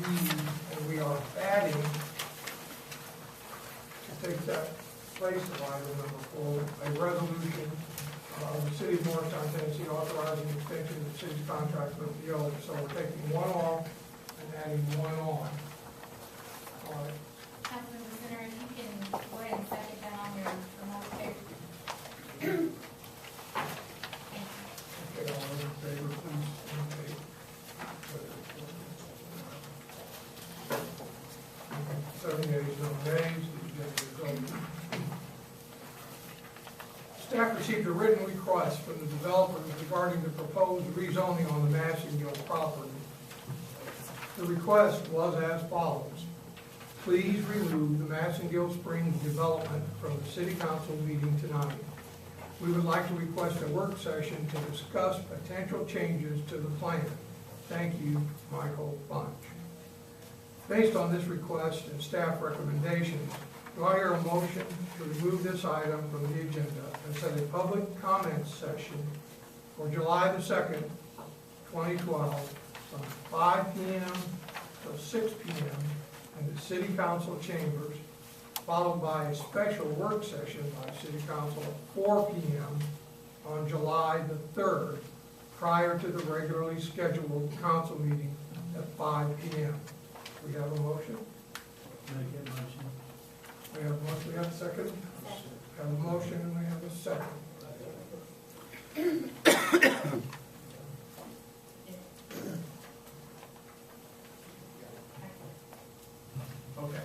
and we are adding, to take that place of item number 4, a resolution of the City of Morristown, Tennessee, authorizing extension of the city's contract with the other. So we're taking one off and adding one on. All right. Councilmember Center, if you can go ahead and second that on your remote paper. Okay, all those in favor, please indicate. 7 yeas, no nays, the agenda is open. Staff received a written request from the developers regarding the proposed rezoning on the Massengill property. The request was as follows: please remove the Massengill Springs development from the city council meeting tonight. We would like to request a work session to discuss potential changes to the plan. Thank you, Michael Bunch. Based on this request and staff recommendations, do I hear a motion to remove this item from the agenda and set a public comment session for July the 2nd, 2012, from 5 p.m. till 6 p.m. in the City Council chambers, followed by a special work session by City Council at 4 p.m. on July the 3rd, prior to the regularly scheduled council meeting at 5 p.m. We have a motion? Make that motion. We have a motion, we have a second? We have a motion and we have a second. Okay.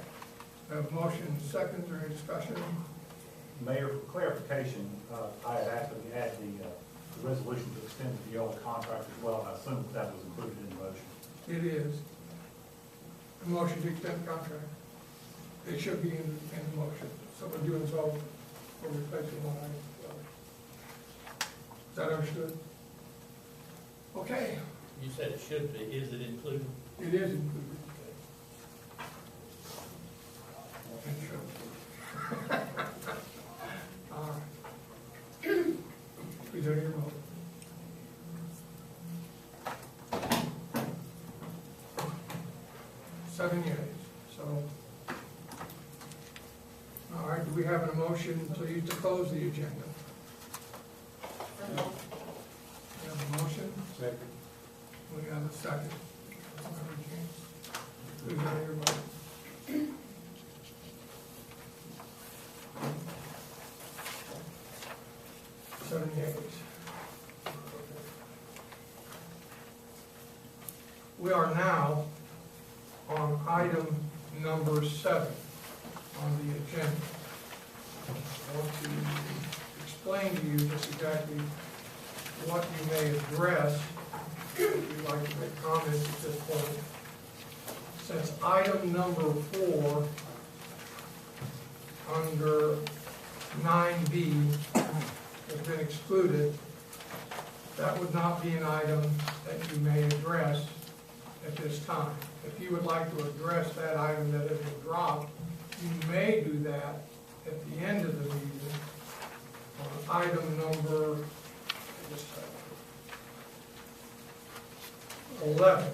We have a motion and a second, is there any discussion? Mayor, for clarification, I had asked that we add the resolution to extend the old contract as well. I assume that was included in the motion. It is. A motion to extend the contract. It should be in the motion. So we're doing both for replacing one item. Is that understood? Okay, You said it should be, is it included? it is included. It should. All right. Please enter your vote. Seven yeas, so. All right, do we have a motion, please, to close the agenda? We have a motion, Second. we have a second. Please enter your vote. Seven yeas. We are now on item number 7 on the agenda. I want to explain to you just exactly what you may address if you'd like to make comments at this point. Since item number 4 under 9B has been excluded, that would not be an item that you may address at this time. If you would like to address that item that has been dropped, you may do that at the end of the meeting on item number 11.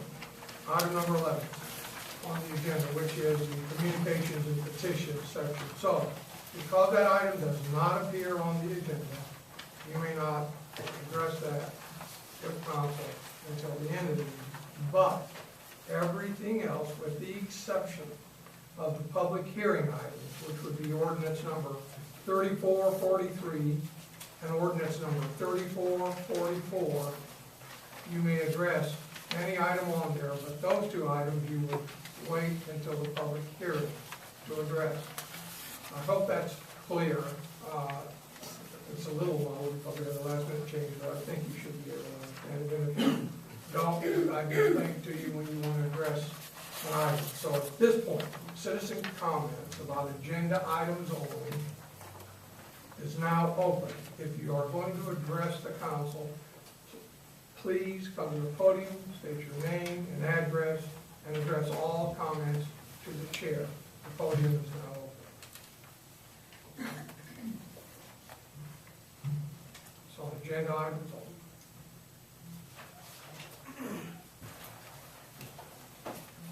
Item number 11 on the agenda, which is the communications and petitions section. So, because that item does not appear on the agenda, you may not address that with council until the end of the meeting. But everything else, with the exception of the public hearing items, which would be ordinance number 3443 and ordinance number 3444, you may address any item on there, but those two items you would wait until the public hearing to address. I hope that's clear. It's a little low because we had a last minute change, but I think you should be able to understand it. And if you don't, I can explain it to you when you want to address an item. So at this point, citizen comments about agenda items only is now open. If you are going to address the council, please come to the podium, state your name and address, and address all comments to the chair. The podium is now open. So agenda items only.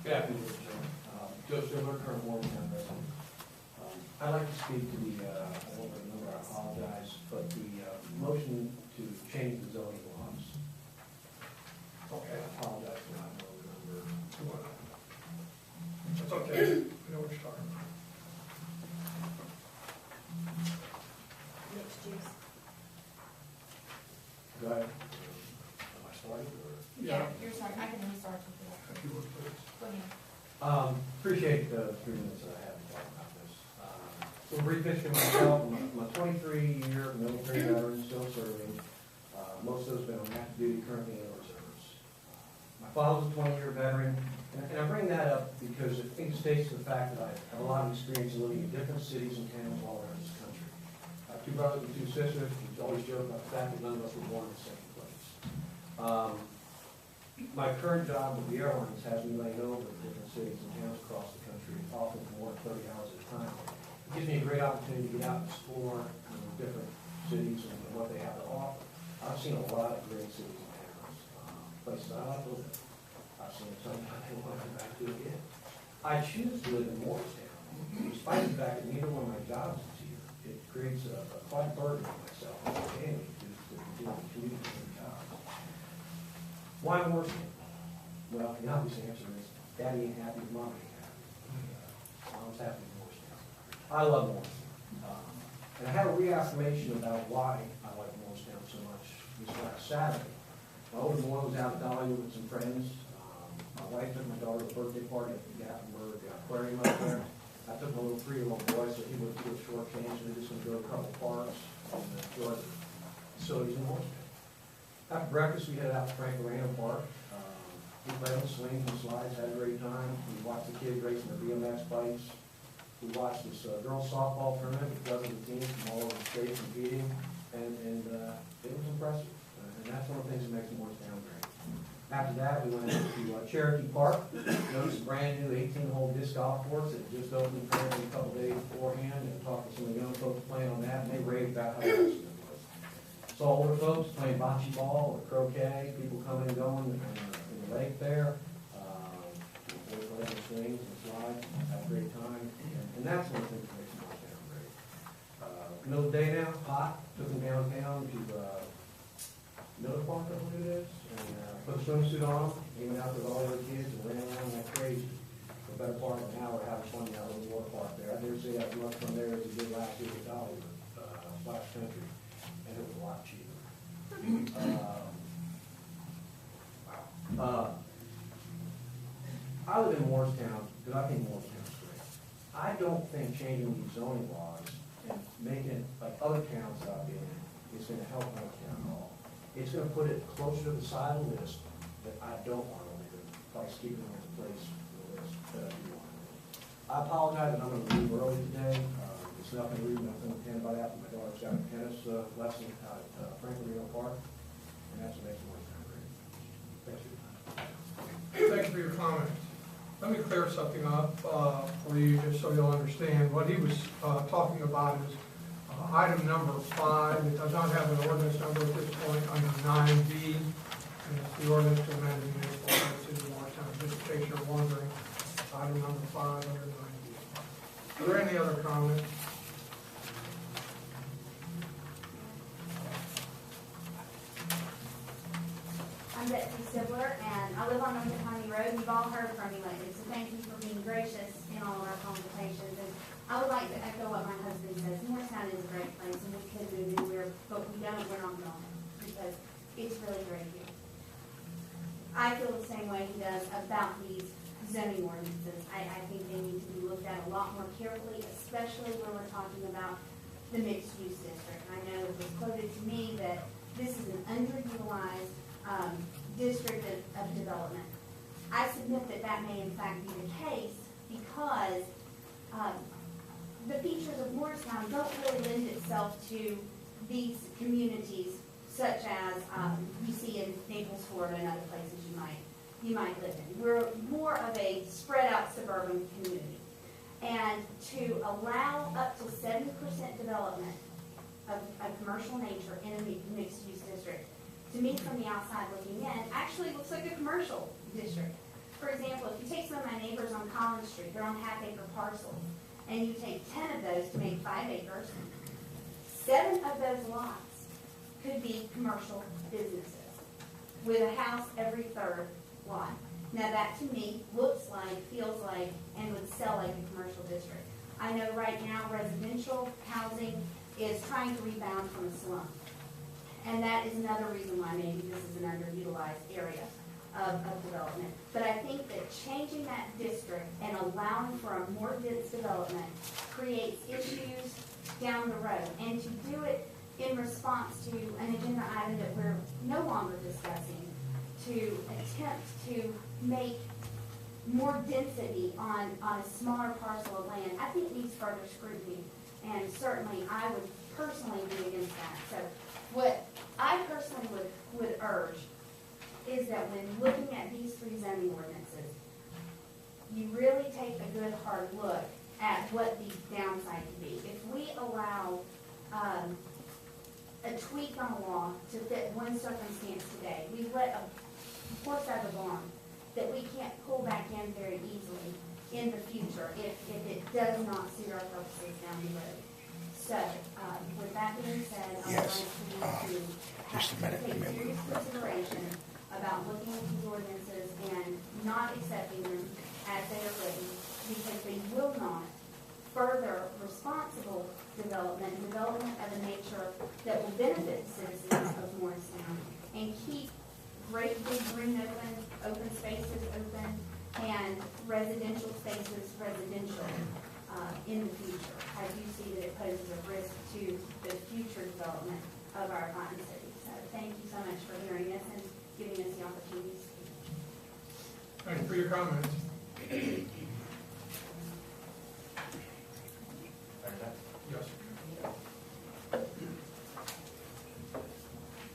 Good afternoon, Mr. Chairman. Joe Schiller, current Morgantown resident. I'd like to speak to the, I don't remember, I apologize, but the motion to change the zoning laws. Okay, I apologize for not knowing the number. that's okay, we know what you're talking about. Mixed use. Go ahead. Am I starting or? Yeah, you're sorry, I can restart with you. If you would, please. Go ahead. Appreciate the 3 minutes that I have to talk about this. So brief history of myself, I'm a 23-year military veteran, still serving. Most of those been on active duty, currently in the reserves. My father's a 20-year veteran, and I bring that up because it states the fact that I have a lot of experience living in different cities and towns all around this country. I have 2 brothers and 2 sisters. We always joke about the fact that none of us were born in the same place. My current job with the airlines has me laying over in different cities and towns across the country, often for more than 30 hours at a time. It gives me a great opportunity to get out and explore different cities and what they have to offer. I've seen a lot of great cities and towns, places I like to live. I've seen some I want to come back to again. I choose to live in Morristown, despite the fact that neither one of my jobs is here. It creates a quite burden on myself and my family to continue to commute between jobs. Why Morristown? Well, the obvious answer is daddy ain't happy, mom ain't happy. Mom's happy in Morristown. I love Morristown. And I had a reaffirmation about why I like Morristown so much this last Saturday. My older boy was out at Dollywood with some friends. My wife took my daughter to a birthday party at the Gatlinburg Aquarium up there. I took my little 3-year-old boy, so he would do a short change, and we're just gonna go to a couple parks and enjoy the facilities in Morristown. After breakfast, we headed out to Frank Lorano Park. We played on the swings and slides, had a great time. We watched the kids racing their BMX bikes. We watched this girls softball tournament with dozens of teams from all over the state competing, and it was impressive. And that's one of the things that makes Morristown great. After that, we went to Cherokee Park, noticed a brand new 18-hole disc golf course that just opened apparently a couple days beforehand, and talked to some of the young folks playing on that, and they raved about how awesome it was. Saw older folks playing bocce ball or croquet, people coming and going in the lake there, playing the swings and slides, had a great time, and that's one of the things that makes Morristown great. Middle of the day now, hot, took them downtown to Miller Park, I believe it is, and put a swimsuit on, came out with all the other kids and ran around like crazy. For the better part of an hour, having fun out in the water park there. I dare say that as much fun there as we did last year at Dollywood, Splash Country, and it was a lot cheaper. I live in Morristown because I think Morristown's great. I don't think changing these zoning laws and making it like other towns that I've been in is going to help Morristown at all. It's going to put it closer to the side of the list that I don't want to live in, by keeping it in place on the list that I do want to live in. I apologize that I'm going to leave early today. It's nothing rude, nothing intended by that. My daughter's got a tennis lesson out at Franklin Real Park, and that's what makes Morristown great. Thanks for your time. Thank you for your comments. Let me clear something up for you, just so you'll understand. What he was talking about is item number 5. It does not have an ordinance number at this point, under 9B. And it's the ordinance to amend the municipal code of the city of Morristown. Just in case you're wondering, item number 5 under 9B. Are there any other comments? I'm Betsy Sibler, and I live on Ocean County Road. You've all heard from me lately, so thank you for being gracious in all of our conversations. And I would like to echo what my husband says. Morristown is a great place, and we could move anywhere, but we're not going, because it's really great here. I feel the same way he does about these zoning ordinances. I think they need to be looked at a lot more carefully, especially when we're talking about the mixed-use district. I know it was quoted to me that this is an underutilized district of development. I submit that that may in fact be the case because the features of Morristown don't really lend itself to these communities such as you see in Naples, Florida, and other places you might live in. We're more of a spread out suburban community. And to allow up to 70% development of commercial nature in a mixed use district, to me from the outside looking in, actually looks like a commercial district. For example, if you take some of my Collins Street, they're on half-acre parcels, and you take 10 of those to make 5 acres, 7 of those lots could be commercial businesses with a house every third lot. Now, that to me looks like, feels like, and would sell like a commercial district. I know right now residential housing is trying to rebound from a slump. And that is another reason why maybe this is an underutilized area of development. But I think that changing that district and allowing for a more dense development creates issues down the road. And to do it in response to an agenda item that we're no longer discussing, to attempt to make more density on a smaller parcel of land, I think needs further scrutiny. And certainly I would personally be against that. So what I personally would urge is that when looking at these 3 zoning ordinances, you really take a good hard look at what the downside could be. If we allow a tweak on a law to fit one circumstance today, we let a horse out of the barn that we can't pull back in very easily in the future if it does not suit our purposes down the road. So, with that being said, I would like to take serious consideration about looking at these ordinances and not accepting them as they are written, because they will not further responsible development of a nature that will benefit citizens of Morristown and keep great big green open spaces open and residential spaces residential in the future. I do see that it poses a risk to the future development of our fine city. So thank you so much for hearing us and giving us the opportunity to speak. Thank you for your comments. Yes.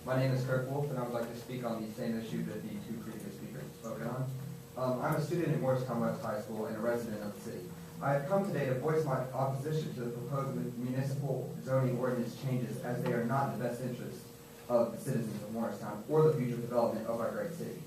My name is Kirk Wolf, and I would like to speak on the same issue that the 2 previous speakers have spoken on. I'm a student at Morristown West High School and a resident of the city. I have come today to voice my opposition to the proposed municipal zoning ordinance changes, as they are not in the best interest of the citizens of Morristown or the future development of our great city.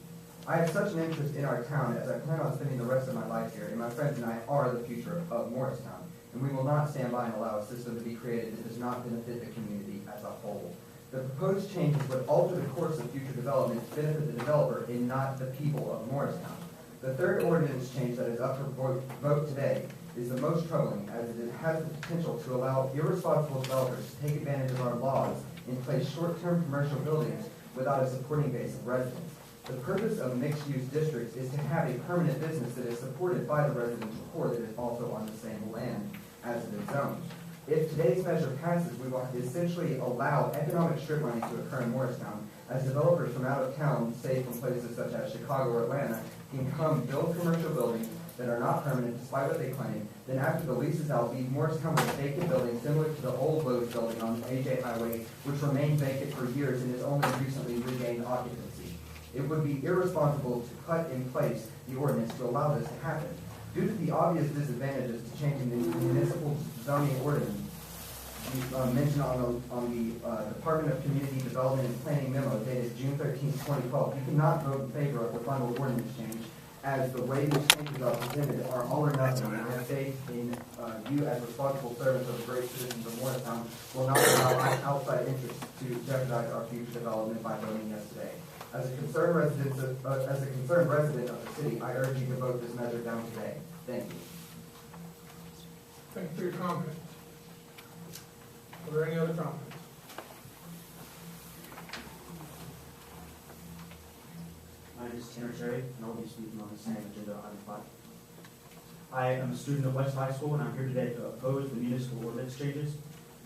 I have such an interest in our town, as I plan on spending the rest of my life here, and my friends and I are the future of Morristown, and we will not stand by and allow a system to be created that does not benefit the community as a whole. The proposed changes would alter the course of future development to benefit the developer and not the people of Morristown. The 3rd ordinance change that is up for vote today is the most troubling, as it has the potential to allow irresponsible developers to take advantage of our laws and place short-term commercial buildings without a supporting base of residents. The purpose of mixed-use districts is to have a permanent business that is supported by the residential core that is also on the same land as it is zoned. If today's measure passes, we will essentially allow economic strip mining to occur in Morristown, as developers from out of town, say from places such as Chicago or Atlanta, can come build commercial buildings that are not permanent despite what they claim. Then after the lease is out, leave Morristown with a vacant building similar to the old Lowe's building on the AJ Highway, which remained vacant for years and has only recently regained occupancy. It would be irresponsible to put in place the ordinance to allow this to happen. Due to the obvious disadvantages to changing the municipal zoning ordinance mentioned on the Department of Community Development and Planning memo dated June 13, 2012, you cannot vote in favor of the final ordinance change, as the way these changes are presented are all or nothing, and I have faith in you as responsible servants of the great citizens of Morristown will not allow outside interests to jeopardize our future development by voting yes today. As a concerned resident of the city, I urge you to vote this measure down today. Thank you. Thank you for your comments. Are there any other comments? My name is Tanner Cherry, and I'll be speaking on the same agenda item 5. I am a student of West High School, and I'm here today to oppose the municipal ordinance changes.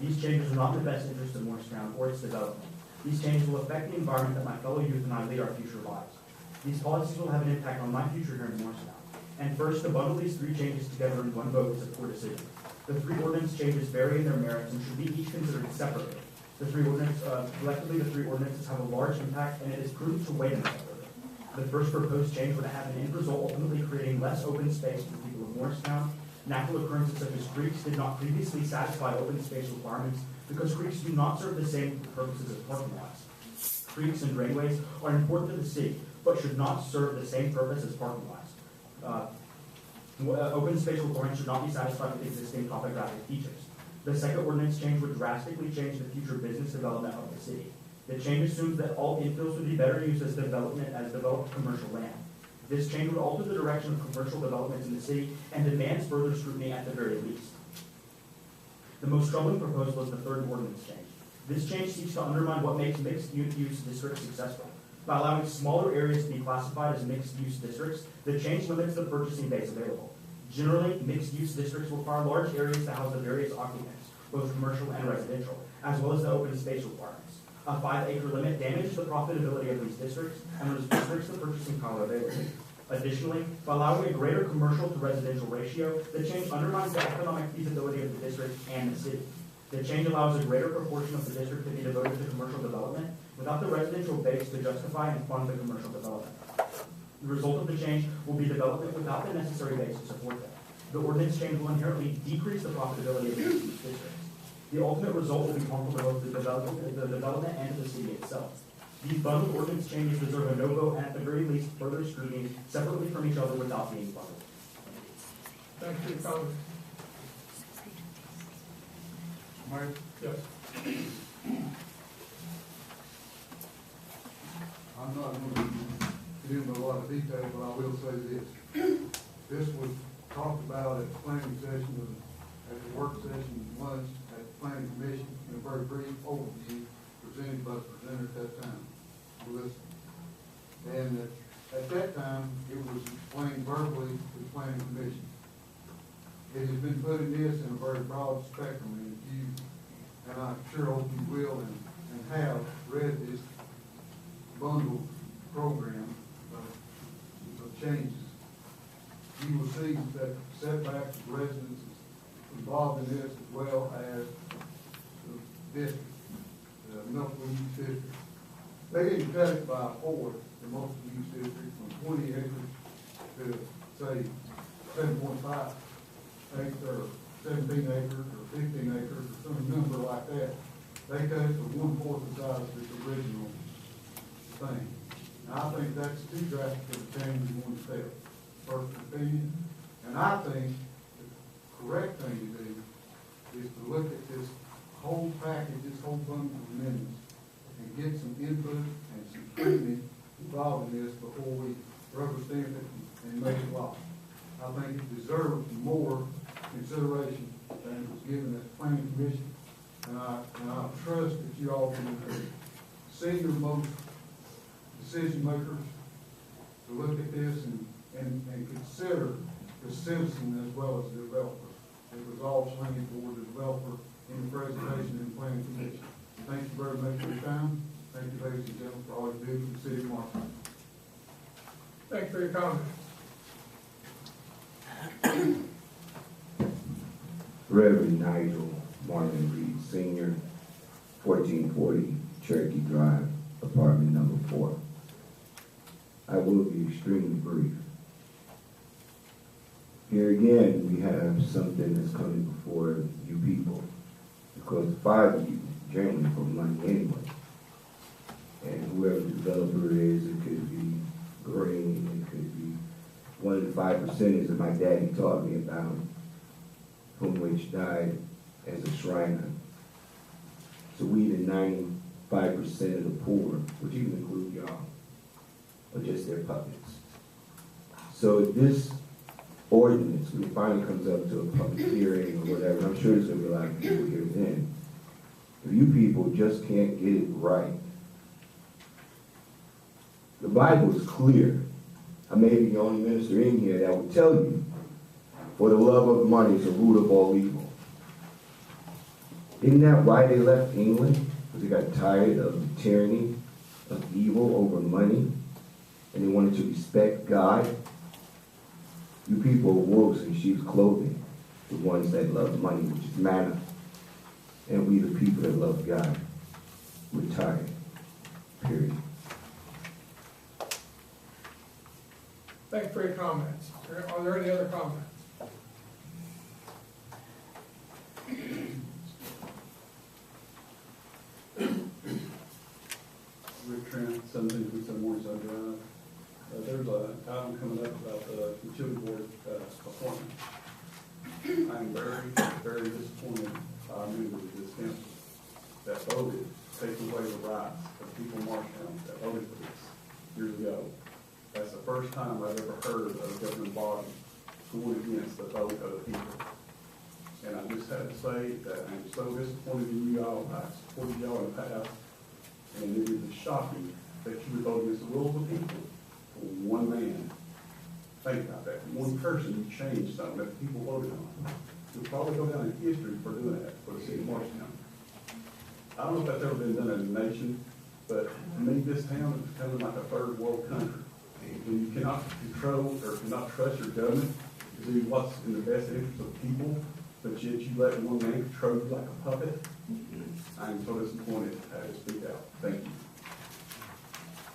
These changes are not in the best interest of Morristown or its development. These changes will affect the environment that my fellow youth and I lead our future lives. These policies will have an impact on my future here in Morristown. And first, to bundle these 3 changes together in one vote is a poor decision. The 3 ordinance changes vary in their merits and should be each considered separately. Collectively, the 3 ordinances have a large impact, and it is prudent to weigh them separately. The first proposed change would have an end result, ultimately creating less open space for the people of Morristown. Natural occurrences such as creeks did not previously satisfy open space requirements because creeks do not serve the same purposes as parking lots. Creeks and drainways are important to the city, but should not serve the same purpose as parking lots. Open space requirements should not be satisfied with existing topographic features. The second ordinance change would drastically change the future business development of the city. The change assumes that all infills would be better used as developed commercial land. This change would alter the direction of commercial developments in the city and demands further scrutiny at the very least. The most troubling proposal is the third ordinance change. This change seeks to undermine what makes mixed-use districts successful. By allowing smaller areas to be classified as mixed-use districts, the change limits the purchasing base available. Generally, mixed-use districts require large areas to house the various occupants, both commercial and residential, as well as the open space requirements. A 5-acre limit damages the profitability of these districts and restricts the purchasing power available. Additionally, by allowing a greater commercial to residential ratio, the change undermines the economic feasibility of the district and the city. The change allows a greater proportion of the district to be devoted to commercial development without the residential base to justify and fund the commercial development. The result of the change will be development without the necessary base to support them. The ordinance change will inherently decrease the profitability of these districts. The ultimate result will be harmful to both the development and to the city itself. These bundled ordinance changes deserve a no vote and at the very least further scrutiny separately from each other without being bundled. Thank you, Congress. Mayor, Yes. I'm not going to get into a lot of detail, but I will say this. This was talked about at the planning session, at the work session, lunch, at the planning commission, in a very brief overview presented by the presenter at that time. Listen. And at that time, it was explained verbally to the planning commission. It has been put in this in a very broad spectrum, and if you, and I sure hope you will and have read this bundled program of changes, you will see that setbacks of residents involved in this as well as the district, the multiple use district. They didn't cut it by 4, the multiple use district, from 20 acres to, say, 7.5 acres, or 17 acres, or 15 acres, or some number like that. They cut it to 1/4 the size of its original thing. And I think that's too drastic of a change in one step, personal opinion. And I think the correct thing to do is to look at this whole package, this whole bundle of amendments, and get some input and some scrutiny involved in this before we rubber stamp it and make it law. I think it deserves more consideration than it was given at the planning commission. And I trust that you all can senior most decision makers to look at this and consider the citizen as well as the developer. It was all slanted toward the developer in the presentation in the planning commission. Thank you very much for your time. Thank you, ladies and gentlemen, for all you do for the city of Marshall. Thank you for your comment. Reverend Nigel Marlin Reed Sr., 1440 Cherokee Drive, apartment number 4. I will be extremely brief. Here again, we have something that's coming before you people, because 5 of you generally for money anyway. And whoever the developer is, it could be Green, it could be one of the 5%ers that my daddy taught me about, whom which died as a Shriner. So we, the 95% of the poor, which even include y'all, are just their puppets. So this ordinance, when it finally comes up to a public hearing or whatever, I'm sure there's going to be a lot of people here then, if you people just can't get it right, the Bible is clear. I may be the only minister in here that would tell you, for the love of money is the root of all evil. Isn't that why they left England? Because they got tired of the tyranny of evil over money, and they wanted to respect God. You people are wolves in sheep's clothing, the ones that love money, which is manna. And we, the people that love God, we're tired. Period. Thank you for your comments. Are there any other comments? Rick Trent, 1727 Morningside Drive. There's an item coming up about the utility board appointment. members of this council that voted taking away the rights of people in Marshtown that voted for this years ago. That's the first time I've ever heard of a governing body going against the vote of the people. And I just have to say that I'm so disappointed in you all. I supported y'all in the past, and it is shocking that you would vote against the will of the people for one man. Think about that. One person, you changed something that the people voted on. You'll probably go down in history for doing that for the city of Marshtown. I don't know if that's ever been done in the nation, but to me, this town is becoming like a third world country. When you cannot control or cannot trust your government to do what's in the best interest of the people, but yet you let one man control you like a puppet, I am so disappointed to have to speak out. Thank you.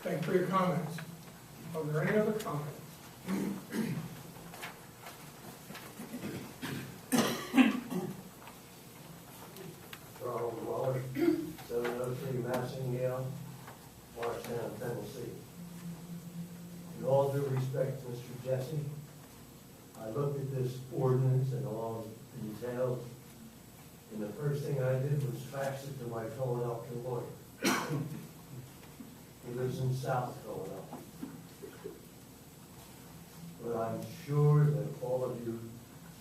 Thank you for your comments. Are there any other comments? Ronald Waller, 703 Massingale, Marshtown, Tennessee. In all due respect to Mr. Jesse, I looked at this ordinance and all the details, and the first thing I did was fax it to my Philadelphia lawyer. He lives in South Philadelphia. But I'm sure that all of you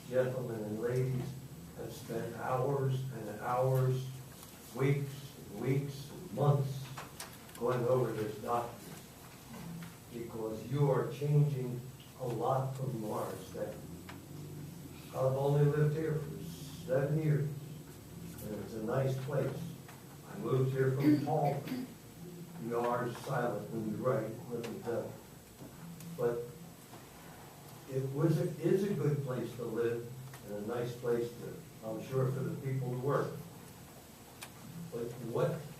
gentlemen and ladies have spent hours and hours, weeks and weeks and months going over this document, because you are changing a lot from Morristown. I've only lived here for 7 years, and it's a nice place. I moved here from Palmer. You are silent when you write, let me tell you. But it is a good place to live and a nice place to, I'm sure, for the people to work. But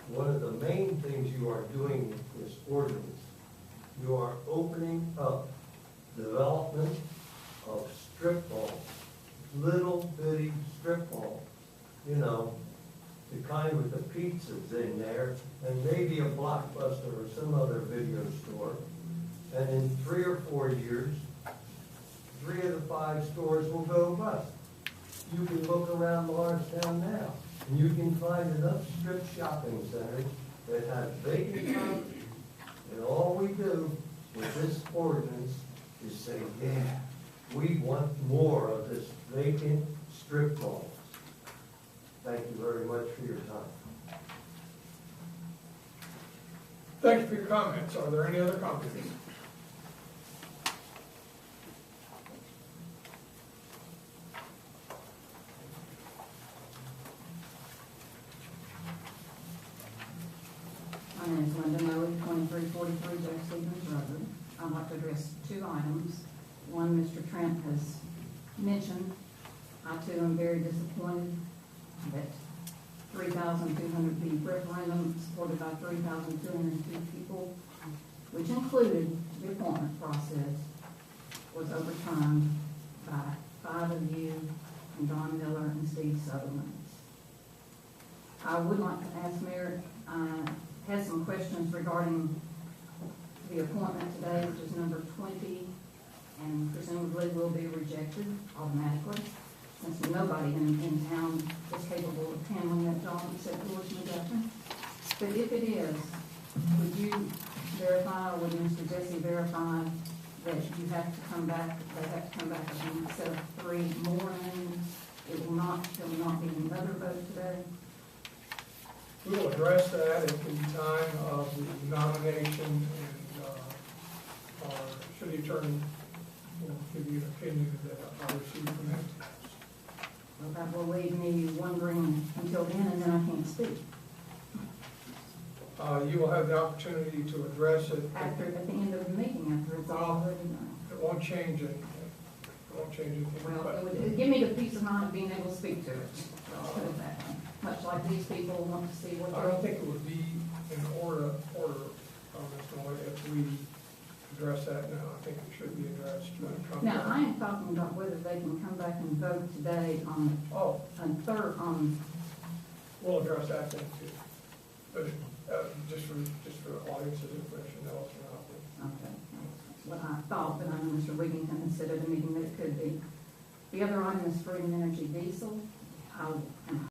one of the main things you are doing with this ordinance, you are opening up development of strip malls, little bitty strip malls, you know, the kind with the pizzas in there, and maybe a Blockbuster or some other video store. And in 3 or 4 years, 3 of the 5 stores will go bust. You can look around Morristown now, and you can find enough strip shopping centers that have vacant property. And all we do with this ordinance is say, yeah, we want more of this vacant strip malls. Thank you very much for your time. Thank you for your comments. Are there any other comments? My name is Linda Noe, 2343 Jack Stevens Road. I'd like to address 2 items. One, Mr. Trent has mentioned. I too am very disappointed that 3,200 the referendum supported by 3,202 people, which included the appointment process, was overturned by 5 of you and Don Miller and Steve Sutherland. I would like to ask Mayor, had some questions regarding the appointment today, which is number 20, and presumably will be rejected automatically, since nobody in town is capable of handling that job except George McGuffin. But if it is, would you verify, or would Mr. Jesse verify that you have to come back, they have to come back again instead of 3 more names? There will not be another vote today? We will address that at the time of the nomination, and our city attorney will give you an opinion that I received from him. Well, that will leave me wondering until then, and then I can't speak. You will have the opportunity to address it. At the end of the meeting, after it's already done. It won't change anything. It won't change anything. Well, but- it would give me the peace of mind of being able to speak to it. Let's put it that way. Much like these people want to see what I don't think it would be in order, Ms. Noy, if we address that now. I think it should be addressed when it comes. Now, I am talking about whether they can come back and vote today on, We'll address that then too. But, just for the audience's information, no, it's not. okay, that's what I thought, but I know Mr. Wigington had said at a meeting that it could be. The other item is Freedom Energy Diesel.